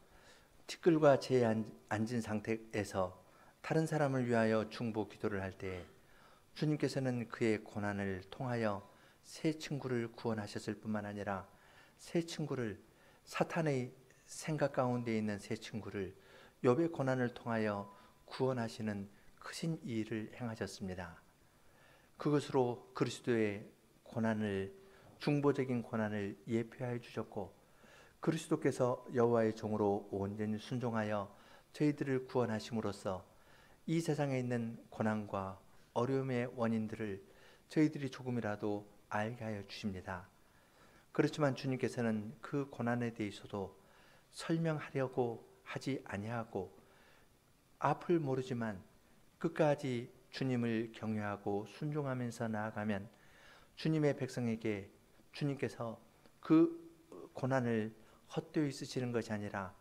티끌과 재에 앉은 상태에서 다른 사람을 위하여 중보 기도를 할 때 주님께서는 그의 고난을 통하여 세 친구를 구원하셨을 뿐만 아니라 세 친구를, 사탄의 생각 가운데 있는 세 친구를 욥의 고난을 통하여 구원하시는 크신 일을 행하셨습니다. 그것으로 그리스도의 고난을, 중보적인 고난을 예표하여 주셨고, 그리스도께서 여호와의 종으로 온전히 순종하여 저희들을 구원하심으로써 이 세상에 있는 고난과 어려움의 원인들을 저희들이 조금이라도 알게 하여 주십니다. 그렇지만 주님께서는 그 고난에 대해서도 설명하려고 하지 아니하고 앞을 모르지만 끝까지 주님을 경외하고 순종하면서 나아가면 주님의 백성에게 주님께서 그 고난을 헛되이 쓰시는 것이 아니라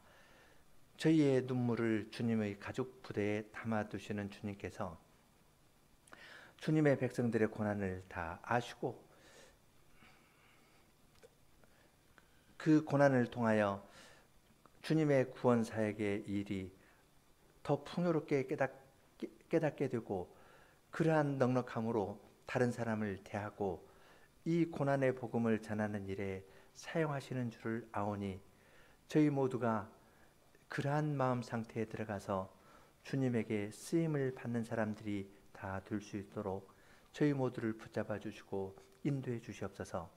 저희의 눈물을 주님의 가죽 부대에 담아두시는 주님께서 주님의 백성들의 고난을 다 아시고 그 고난을 통하여 주님의 구원 사역의 일이 더 풍요롭게 깨닫게 되고 그러한 넉넉함으로 다른 사람을 대하고 이 고난의 복음을 전하는 일에 사용하시는 줄을 아오니 저희 모두가 그러한 마음 상태에 들어가서 주님에게 쓰임을 받는 사람들이 다 될 수 있도록 저희 모두를 붙잡아 주시고 인도해 주시옵소서.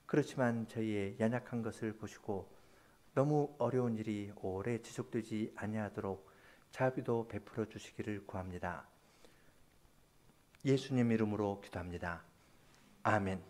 그렇지만 저희의 연약한 것을 보시고 너무 어려운 일이 오래 지속되지 아니하도록 자비도 베풀어 주시기를 구합니다. 예수님 이름으로 기도합니다. 아멘.